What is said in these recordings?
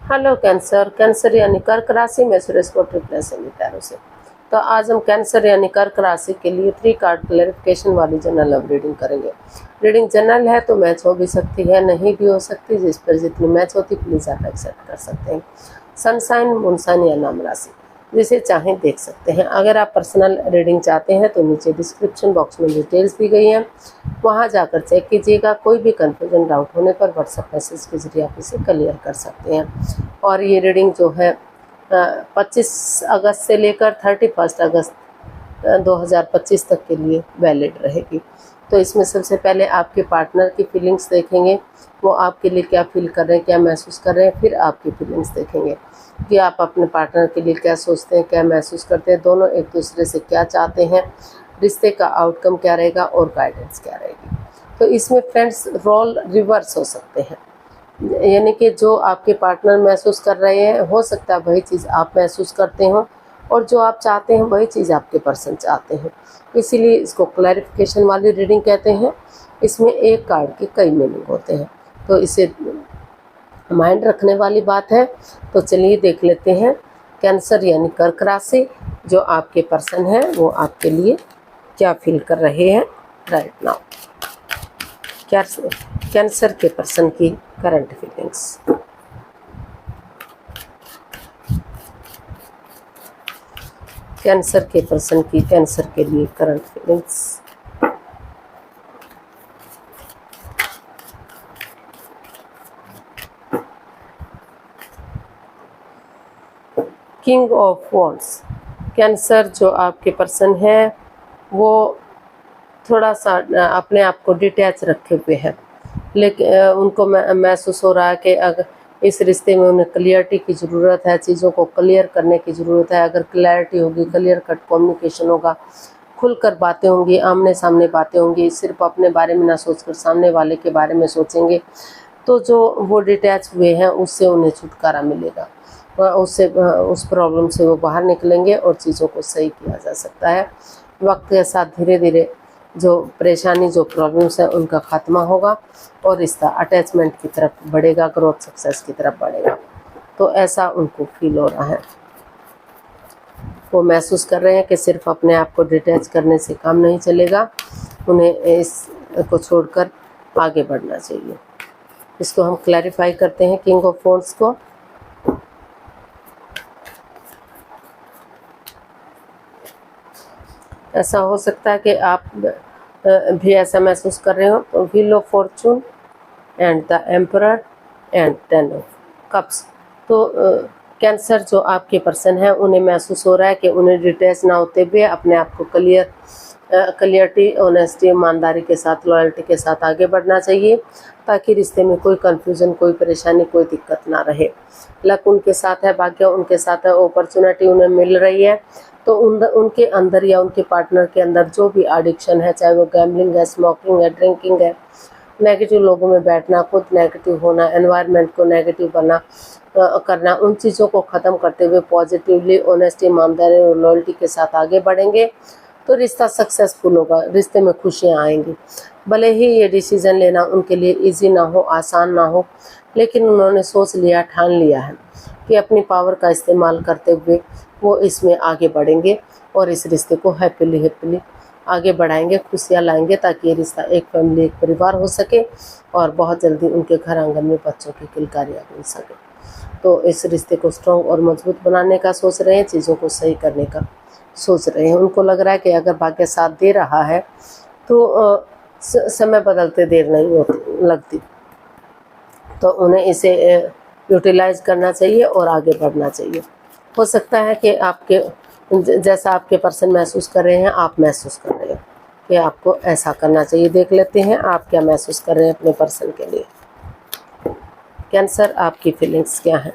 Hello cancer. Cancer यानी कर्क राशि में सुरेश को प्यारों से। तो आज हम कैंसर यानी कर्क राशि के लिए 3 कार्ड क्लैरिफिकेशन वाली जनरल लव रीडिंग करेंगे। रीडिंग जनरल है तो मैच हो भी सकती है, नहीं भी हो सकती। जिस पर जितनी मैच होती प्लीज़ आप एक्सेप्ट कर सकते हैं। सनसाइन, मूनसाइन या नाम राशि जिसे चाहें देख सकते हैं। अगर आप पर्सनल रीडिंग चाहते हैं तो नीचे डिस्क्रिप्शन बॉक्स में डिटेल्स दी गई हैं, वहां जाकर चेक कीजिएगा। कोई भी कन्फ्यूजन डाउट होने पर व्हाट्सएप मैसेज के जरिए आप इसे क्लियर कर सकते हैं। और ये रीडिंग जो है 25 अगस्त से लेकर 31 अगस्त 2025 तक के लिए वैलिड रहेगी। तो इसमें सबसे पहले आपके पार्टनर की फीलिंग्स देखेंगे, वो आपके लिए क्या फील कर रहे हैं, क्या महसूस कर रहे हैं। फिर आपकी फीलिंग्स देखेंगे कि आप अपने पार्टनर के लिए क्या सोचते हैं, क्या महसूस करते हैं, दोनों एक दूसरे से क्या चाहते हैं, रिश्ते का आउटकम क्या रहेगा और गाइडेंस क्या रहेगी। तो इसमें फ्रेंड्स रोल रिवर्स हो सकते हैं, यानी कि जो आपके पार्टनर महसूस कर रहे हैं हो सकता है वही चीज़ आप महसूस करते हो, और जो आप चाहते हैं वही चीज़ आपके पर्सन चाहते हैं। इसीलिए इसको क्लैरिफिकेशन वाली रीडिंग कहते हैं। इसमें एक कार्ड के कई मीनिंग होते हैं, तो इसे माइंड रखने वाली बात है। तो चलिए देख लेते हैं कैंसर यानी कर्क राशि जो आपके पर्सन हैं वो आपके लिए क्या फील कर रहे हैं राइट नाउ। कैंसर के पर्सन की करंट फीलिंग्स। कैंसर के पर्सन की कैंसर के लिए current feelings. King of wands. Cancer जो आपके पर्सन है वो थोड़ा सा अपने आप को डिटैच रखे हुए है, लेकिन उनको महसूस हो रहा है कि अगर इस रिश्ते में उन्हें क्लियरिटी की ज़रूरत है, चीज़ों को क्लियर करने की ज़रूरत है। अगर क्लैरिटी होगी, क्लियर कट कम्युनिकेशन होगा, खुलकर बातें होंगी, आमने सामने बातें होंगी, सिर्फ अपने बारे में ना सोचकर सामने वाले के बारे में सोचेंगे, तो जो वो डिटैच हुए हैं उससे उन्हें छुटकारा मिलेगा, उससे उस प्रॉब्लम से वो बाहर निकलेंगे और चीज़ों को सही किया जा सकता है। वक्त के साथ धीरे धीरे जो परेशानी, जो प्रॉब्लम्स है उनका खात्मा होगा और रिश्ता अटैचमेंट की तरफ बढ़ेगा, ग्रोथ सक्सेस की तरफ बढ़ेगा। तो ऐसा उनको फील हो रहा है। वो महसूस कर रहे हैं कि सिर्फ अपने आप को डिटैच करने से काम नहीं चलेगा, उन्हें इसको छोड़कर आगे बढ़ना चाहिए। इसको हम क्लैरिफाई करते हैं किंग ऑफ वॉन्ड्स को। ऐसा हो सकता है कि आप भी ऐसा महसूस कर रहे हो। तो wheel of Fortune and the emperor and 10 of cups. तो कैंसर जो आपके पर्सन है उन्हें महसूस हो रहा है कि उन्हें डिटैच ना होते हुए अपने आप को क्लियरिटी, ऑनेस्टी, ईमानदारी के साथ, लॉयल्टी के साथ आगे बढ़ना चाहिए, ताकि रिश्ते में कोई कंफ्यूजन, कोई परेशानी, कोई दिक्कत ना रहे। लक उनके साथ है, भाग्य उनके साथ है, अपॉर्चुनिटी उन्हें मिल रही है। तो उनके अंदर या उनके पार्टनर के अंदर जो भी एडिक्शन है, चाहे वो गैम्बलिंग है, स्मोकिंग है, ड्रिंकिंग है, नेगेटिव लोगों में बैठना, खुद नेगेटिव होना, एनवायरनमेंट को नेगेटिव करना, उन चीज़ों को ख़त्म करते हुए पॉजिटिवली, ऑनेस्टी, ईमानदारी और लॉयल्टी के साथ आगे बढ़ेंगे तो रिश्ता सक्सेसफुल होगा, रिश्ते में खुशियाँ आएंगी। भले ही ये डिसीज़न लेना उनके लिए इजी ना हो, आसान ना हो, लेकिन उन्होंने सोच लिया, ठान लिया है कि अपनी पावर का इस्तेमाल करते हुए वो इसमें आगे बढ़ेंगे और इस रिश्ते को हैप्पीली आगे बढ़ाएंगे, खुशियाँ लाएंगे, ताकि ये रिश्ता एक फैमिली, एक परिवार हो सके और बहुत जल्दी उनके घर आंगन में बच्चों की किलकारियाँ मिल सके। तो इस रिश्ते को स्ट्रॉन्ग और मजबूत बनाने का सोच रहे हैं, चीज़ों को सही करने का सोच रहे हैं। उनको लग रहा है कि अगर भाग्य साथ दे रहा है तो समय बदलते देर नहीं होती लगती, तो उन्हें इसे यूटिलाइज करना चाहिए और आगे बढ़ना चाहिए। हो सकता है कि आपके जैसा आपके पर्सन महसूस कर रहे हैं आप महसूस कर रहे हैं कि आपको ऐसा करना चाहिए। देख लेते हैं आप क्या महसूस कर रहे हैं अपने पर्सन के लिए। कैंसर, आपकी फीलिंग्स क्या हैं?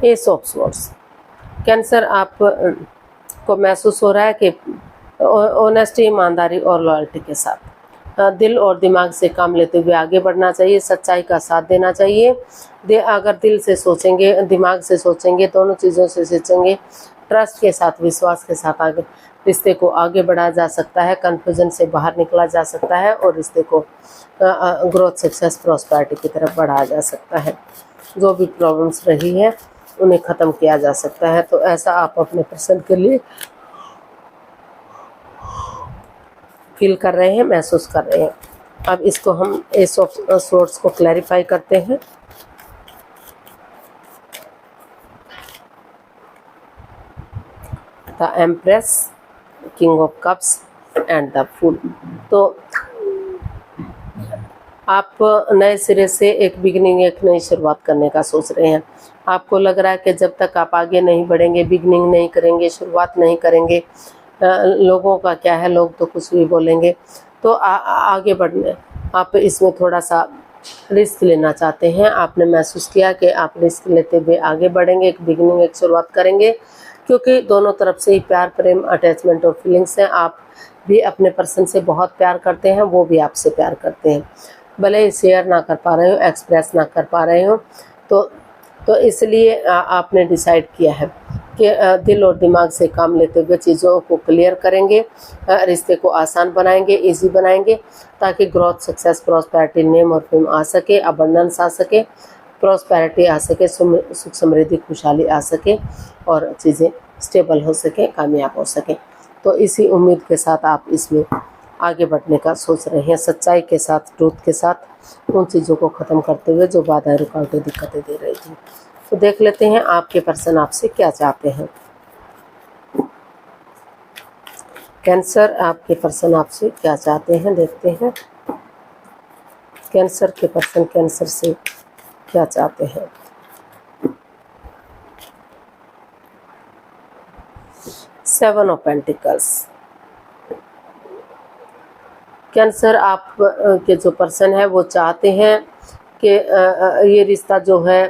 S of swords. कैंसर, आप को महसूस हो रहा है कि ऑनेस्टी, ईमानदारी और लॉयल्टी के साथ दिल और दिमाग से काम लेते हुए आगे बढ़ना चाहिए, सच्चाई का साथ देना चाहिए। अगर दिल से सोचेंगे, दिमाग से सोचेंगे, दोनों चीज़ों से सोचेंगे ट्रस्ट के साथ, विश्वास के साथ आगे रिश्ते को आगे बढ़ाया जा सकता है, कन्फ्यूजन से बाहर निकला जा सकता है और रिश्ते को ग्रोथ, सक्सेस, प्रॉस्पेरिटी की तरफ बढ़ाया जा सकता है। जो भी प्रॉब्लम्स रही है उन्हें ख़त्म किया जा सकता है। तो ऐसा आप अपने पर्सन के लिए फील कर रहे हैं, महसूस कर रहे हैं। अब इसको हम एस ऑफ सोर्ड्स को क्लैरिफाई करते हैं। The empress, king of cups and the fool. तो आप नए सिरे से एक बिगिनिंग, एक नई शुरुआत करने का सोच रहे हैं। आपको लग रहा है कि जब तक आप आगे नहीं बढ़ेंगे, बिगिनिंग नहीं करेंगे, शुरुआत नहीं करेंगे, लोगों का क्या है, लोग तो कुछ भी बोलेंगे, तो आगे बढ़ने आप इसमें थोड़ा सा रिस्क लेना चाहते हैं। आपने महसूस किया कि आप रिस्क लेते हुए आगे बढ़ेंगे, एक बिगिनिंग, एक शुरुआत करेंगे, क्योंकि दोनों तरफ से ही प्यार, प्रेम, अटैचमेंट और फीलिंग्स हैं। आप भी अपने पर्सन से बहुत प्यार करते हैं, वो भी आपसे प्यार करते हैं। भले ही शेयर ना कर पा रहे हो, एक्सप्रेस ना कर पा रहे हो, तो इसलिए आपने डिसाइड किया है कि दिल और दिमाग से काम लेते हुए चीज़ों को क्लियर करेंगे, रिश्ते को आसान बनाएंगे, इजी बनाएंगे, ताकि ग्रोथ, सक्सेस, प्रॉस्पेरिटी, नेम और फेम आ सके, अबंडेंस आ सके, प्रॉस्पेरिटी आ सके, सुख, समृद्धि, खुशहाली आ सके और चीज़ें स्टेबल हो सके, कामयाब हो सके। तो इसी उम्मीद के साथ आप इसमें आगे बढ़ने का सोच रहे हैं, सच्चाई के साथ, ट्रूथ के साथ, उन चीज़ों को ख़त्म करते हुए जो बाधाएं, रुकावटें, दिक्कतें दे रही थी। तो देख लेते हैं आपके पर्सन आपसे क्या चाहते हैं। कैंसर, आपके पर्सन आपसे क्या चाहते हैं, देखते हैं। कैंसर के पर्सन कैंसर से क्या चाहते हैं। Seven of pentacles. कैंसर, आप के जो पर्सन है वो चाहते हैं कि ये रिश्ता जो है,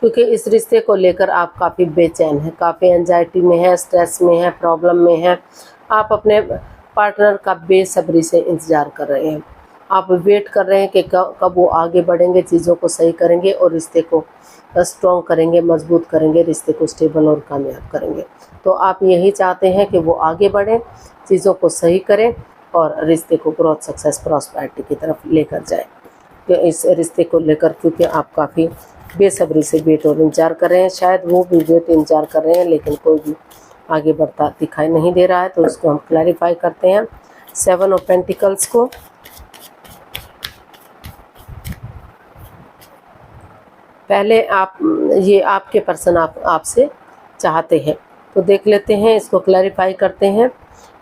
क्योंकि इस रिश्ते को लेकर आप काफ़ी बेचैन हैं, काफ़ी एंजाइटी में है, स्ट्रेस में है, प्रॉब्लम में है। आप अपने पार्टनर का बेसब्री से इंतज़ार कर रहे हैं। आप वेट कर रहे हैं कि कब वो आगे बढ़ेंगे, चीज़ों को सही करेंगे और रिश्ते को स्ट्रॉन्ग करेंगे, मजबूत करेंगे, रिश्ते को स्टेबल और कामयाब करेंगे। तो आप यही चाहते हैं कि वो आगे बढ़ें, चीज़ों को सही करें और रिश्ते को ग्रोथ, सक्सेस, प्रॉस्पेरिटी की तरफ लेकर जाएं। तो इस रिश्ते को लेकर क्योंकि आप काफ़ी बेसब्री से वेट और इंतजार कर रहे हैं, शायद वो भी वेट इंतजार कर रहे हैं, लेकिन कोई भी आगे बढ़ता दिखाई नहीं दे रहा है। तो इसको हम क्लैरिफाई करते हैं सेवन ऑफ पेंटिकल्स को। पहले ये आपके पर्सन आपसे चाहते हैं, तो देख लेते हैं, इसको क्लैरिफाई करते हैं।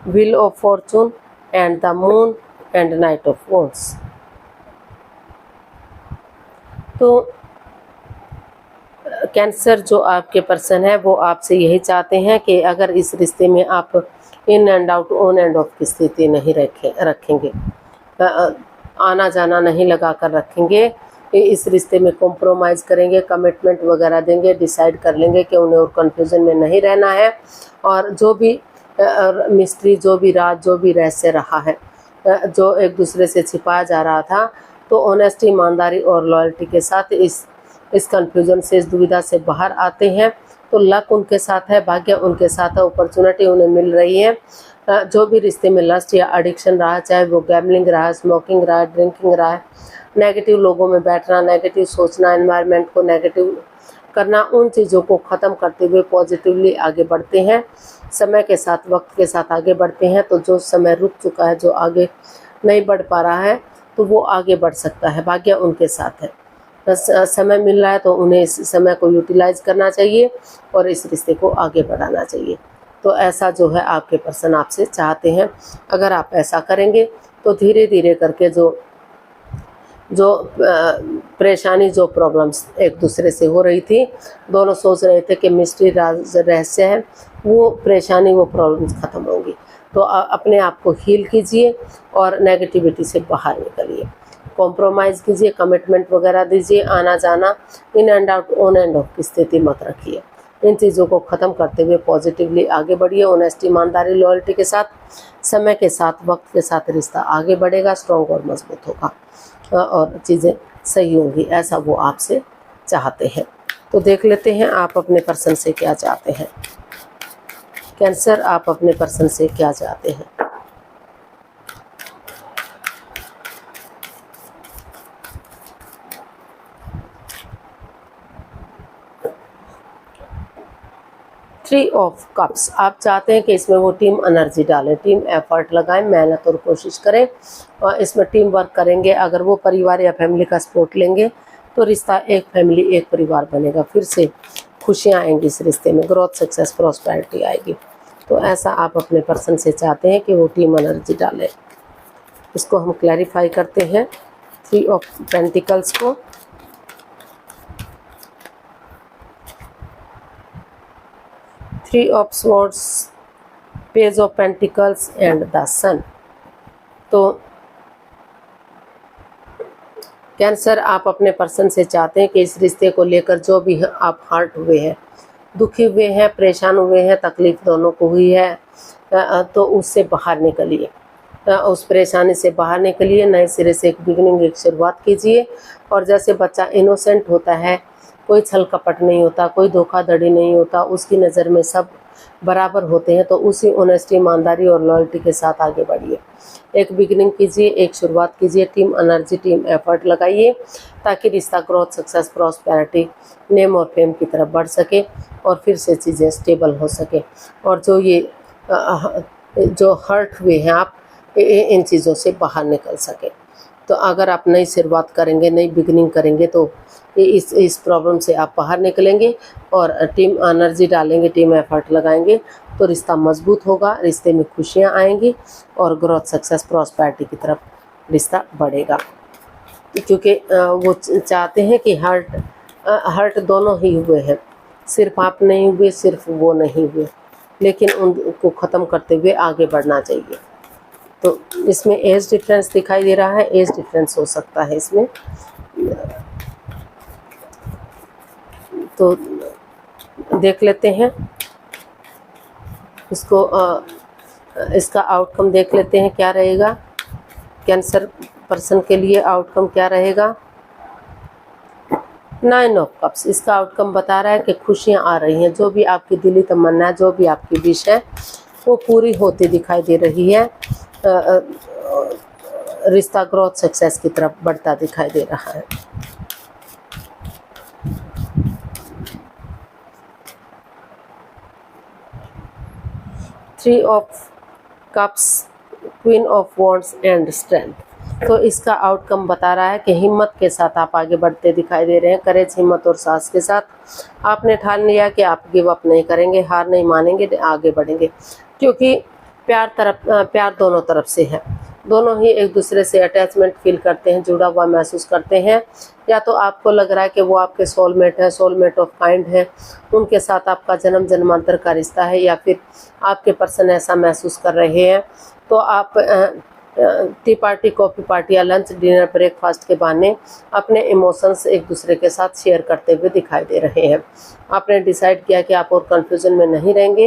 Wheel of Fortune and the moon and night of wands. तो कैंसर, जो आपके पर्सन है वो आपसे यही चाहते हैं कि अगर इस रिश्ते में आप in and out, on end of की स्थिति नहीं रखेंगे, आना जाना नहीं लगा कर रखेंगे, इस रिश्ते में कॉम्प्रोमाइज़ करेंगे, कमिटमेंट वगैरह देंगे, डिसाइड कर लेंगे कि उन्हें और कन्फ्यूजन में नहीं रहना है, और जो भी मिस्ट्री, जो भी राज, जो भी रहस्य रहा है, जो एक दूसरे से छिपाया जा रहा था, तो ऑनेस्टी, ईमानदारी और लॉयल्टी के साथ इस कन्फ्यूजन से, इस दुविधा से बाहर आते हैं। तो लक उनके साथ है, भाग्य उनके साथ है, अपॉर्चुनिटी उन्हें मिल रही है। जो भी रिश्ते में लस्ट या एडिक्शन रहा, चाहे वो गैम्बलिंग रहा, स्मोकिंग रहा, ड्रिंकिंग रहा है, नेगेटिव लोगों में बैठना, नेगेटिव सोचना, एनवायरनमेंट को नेगेटिव करना, उन चीज़ों को ख़त्म करते हुए पॉजिटिवली आगे बढ़ते हैं। समय के साथ, वक्त के साथ आगे बढ़ते हैं। तो जो समय रुक चुका है, जो आगे नहीं बढ़ पा रहा है, तो वो आगे बढ़ सकता है, भाग्य उनके साथ है। समय मिल रहा है तो उन्हें इस समय को यूटिलाइज करना चाहिए और इस रिश्ते को आगे बढ़ाना चाहिए। तो ऐसा जो है आपके पर्सन आपसे चाहते हैं। अगर आप ऐसा करेंगे तो धीरे धीरे करके जो परेशानी, जो प्रॉब्लम्स एक दूसरे से हो रही थी, दोनों सोच रहे थे कि मिस्ट्री, राज, रहस्य है, वो परेशानी, वो प्रॉब्लम्स ख़त्म होंगी। तो अपने आप को हील कीजिए और नेगेटिविटी से बाहर निकलिए, कॉम्प्रोमाइज़ कीजिए, कमिटमेंट वगैरह दीजिए, आना जाना, in and out, on end of की स्थिति मत रखिए। इन चीज़ों को ख़त्म करते हुए पॉजिटिवली आगे बढ़िए, ऑनेस्टी, ईमानदारी, लॉयल्टी के साथ। समय के साथ, वक्त के साथ रिश्ता आगे बढ़ेगा, स्ट्रॉन्ग और मजबूत होगा और चीज़ें सही होंगी, ऐसा वो आपसे चाहते हैं। तो देख लेते हैं आप अपने पर्सन से क्या चाहते हैं। कैंसर, आप अपने पर्सन से क्या चाहते हैं? थ्री ऑफ कप्स, आप चाहते हैं कि इसमें वो टीम एनर्जी डालें, टीम एफर्ट लगाएं, मेहनत और कोशिश करें और इसमें टीम वर्क करेंगे। अगर वो परिवार या फैमिली का सपोर्ट लेंगे तो रिश्ता एक फैमिली एक परिवार बनेगा, फिर से खुशियाँ आएंगी इस रिश्ते में, ग्रोथ, सक्सेस, प्रॉस्पेरिटी आएगी। तो ऐसा आप अपने पर्सन से चाहते हैं कि वो टीम एनर्जी डालें। इसको हम क्लैरिफाई करते हैं, थ्री ऑफ पेंटिकल्स को। Three of swords, page of pentacles and the sun. तो कैंसर, आप अपने पर्सन से चाहते हैं कि इस रिश्ते को लेकर जो भी आप हर्ट हुए हैं, दुखी हुए हैं, परेशान हुए हैं, तकलीफ दोनों को हुई है, तो उससे बाहर निकलिए, उस परेशानी से बाहर निकलिए, नए सिरे से एक बिगिनिंग, एक शुरुआत कीजिए। और जैसे बच्चा इनोसेंट होता है, कोई छल कपट नहीं होता, कोई धोखाधड़ी नहीं होता, उसकी नज़र में सब बराबर होते हैं, तो उसी ऑनेस्टी, ईमानदारी और लॉयल्टी के साथ आगे बढ़िए। एक बिगिनिंग कीजिए, एक शुरुआत कीजिए, टीम एनर्जी, टीम एफर्ट लगाइए ताकि रिश्ता ग्रोथ, सक्सेस, प्रॉस्पेरिटी, नेम और फेम की तरफ बढ़ सके और फिर से चीज़ें स्टेबल हो सके। और जो हर्ट हुए हैं आप, इन चीज़ों से बाहर निकल सके। तो अगर आप नई शुरुआत करेंगे, नई बिगिनिंग करेंगे तो इस प्रॉब्लम से आप बाहर निकलेंगे और टीम एनर्जी डालेंगे, टीम एफर्ट लगाएंगे तो रिश्ता मजबूत होगा, रिश्ते में खुशियां आएंगी और ग्रोथ, सक्सेस, प्रॉस्पेरिटी की तरफ रिश्ता बढ़ेगा। क्योंकि वो चाहते हैं कि हर्ट दोनों ही हुए हैं, सिर्फ आप नहीं हुए, सिर्फ वो नहीं हुए, लेकिन उनको ख़त्म करते हुए आगे बढ़ना चाहिए। तो इसमें एज डिफरेंस दिखाई दे रहा है, एज डिफरेंस हो सकता है इसमें। तो देख लेते हैं इसको, इसका आउटकम देख लेते हैं क्या रहेगा। कैंसर पर्सन के लिए आउटकम क्या रहेगा? 9 ऑफ कप्स, इसका आउटकम बता रहा है कि खुशियां आ रही हैं, जो भी आपकी दिली तमन्ना है, जो भी आपकी विश है वो पूरी होती दिखाई दे रही है। रिश्ता ग्रोथ, सक्सेस की तरफ बढ़ता दिखाई दे रहा है। Three of cups, queen of wands and strength. तो इसका आउटकम बता रहा है कि हिम्मत के साथ आप आगे बढ़ते दिखाई दे रहे हैं, करेज, हिम्मत और साहस के साथ आपने ठान लिया कि आप गिव अप नहीं करेंगे, हार नहीं मानेंगे, आगे बढ़ेंगे। क्योंकि प्यार दोनों तरफ से है, दोनों ही एक दूसरे से अटैचमेंट फील करते हैं, जुड़ा हुआ महसूस करते हैं। या तो आपको लग रहा है कि वो आपके सोलमेट है, सोलमेट ऑफ काइंड है, उनके साथ आपका जन्म जन्मांतर का रिश्ता है, या फिर आपके पर्सन ऐसा महसूस कर रहे हैं। तो आप टी पार्टी, कॉफ़ी पार्टी या लंच, डिनर, ब्रेकफास्ट के बहाने अपने इमोशंस एक दूसरे के साथ शेयर करते हुए दिखाई दे रहे हैं। आपने डिसाइड किया कि आप और कन्फ्यूजन में नहीं रहेंगे,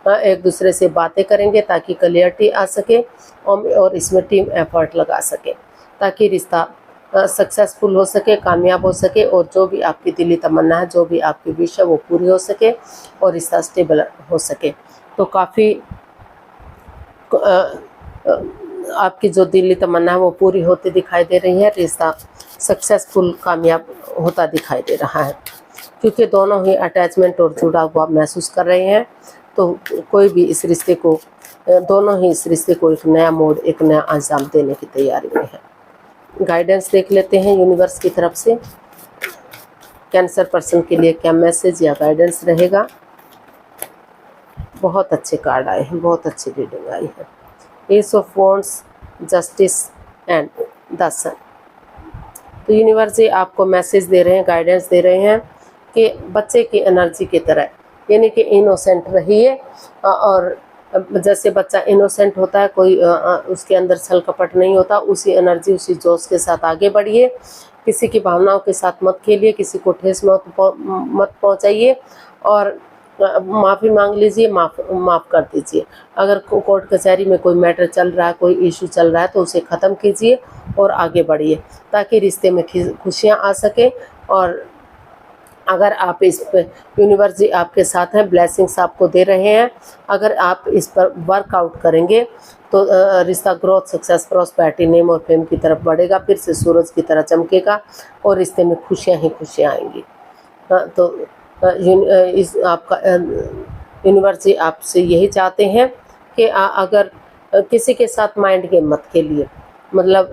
एक दूसरे से बातें करेंगे ताकि क्लियरिटी आ सके और इसमें टीम एफर्ट लगा सके ताकि रिश्ता सक्सेसफुल हो सके, कामयाब हो सके और जो भी आपकी दिली तमन्ना है, जो भी आपकी विश है वो पूरी हो सके और रिश्ता स्टेबल हो सके। तो काफ़ी आपकी जो दिली तमन्ना है वो पूरी होती दिखाई दे रही है, रिश्ता सक्सेसफुल, कामयाब होता दिखाई दे रहा है। क्योंकि दोनों ही अटैचमेंट और जुड़ा हुआ महसूस कर रहे हैं, तो कोई भी इस रिश्ते को, दोनों ही इस रिश्ते को एक नया मोड़, एक नया अंजाम देने की तैयारी में है। गाइडेंस देख लेते हैं यूनिवर्स की तरफ से कैंसर पर्सन के लिए क्या मैसेज या गाइडेंस रहेगा। बहुत अच्छे कार्ड आए हैं, बहुत अच्छी रीडिंग आई है। Ace of wands, justice and the sun. तो यूनिवर्स जी आपको मैसेज दे रहे हैं, गाइडेंस दे रहे हैं कि बच्चे की एनर्जी की तरह, यानी कि इनोसेंट रहिए। और जैसे बच्चा इनोसेंट होता है, कोई उसके अंदर छल कपट नहीं होता, उसी एनर्जी, उसी जोश के साथ आगे बढ़िए। किसी की भावनाओं के साथ मत खेलिए, किसी को ठेस मत पहुंचाइए और माफ़ी मांग लीजिए, माफ़ कर दीजिए। अगर कोर्ट कचहरी में कोई मैटर चल रहा है, कोई इशू चल रहा है तो उसे ख़त्म कीजिए और आगे बढ़िए ताकि रिश्ते में खुशियाँ आ सके और अगर आप इस पे यूनिवर्स जी आपके साथ हैं, ब्लेसिंग्स आपको दे रहे हैं, अगर आप इस पर वर्कआउट करेंगे तो रिश्ता ग्रोथ, सक्सेस, प्रॉस्पेरिटी, नेम और फेम की तरफ बढ़ेगा, फिर से सूरज की तरह चमकेगा और रिश्ते में खुशियां ही खुशियां आएंगी। तो इस आपका यूनिवर्स जी आपसे यही चाहते हैं कि अगर किसी के साथ माइंड गेम मत खेलिए, मतलब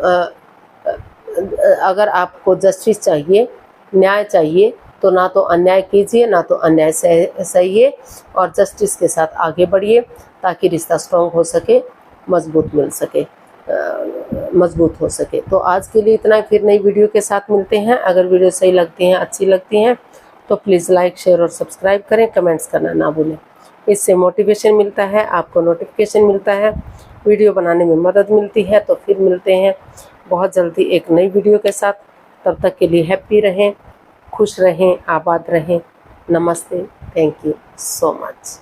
अगर आपको जस्टिस चाहिए, न्याय चाहिए, तो ना तो अन्याय कीजिए ना तो अन्याय सहिए और जस्टिस के साथ आगे बढ़िए ताकि रिश्ता स्ट्रॉन्ग हो सके, मजबूत हो सके। तो आज के लिए इतना ही, फिर नई वीडियो के साथ मिलते हैं। अगर वीडियो सही लगती हैं, अच्छी लगती हैं तो प्लीज़ लाइक, शेयर और सब्सक्राइब करें, कमेंट्स करना ना भूलें। इससे मोटिवेशन मिलता है, आपको नोटिफिकेशन मिलता है, वीडियो बनाने में मदद मिलती है। तो फिर मिलते हैं बहुत जल्दी एक नई वीडियो के साथ। तब तक के लिए हैप्पी रहें, खुश रहें, आबाद रहें। नमस्ते, थैंक यू सो मच।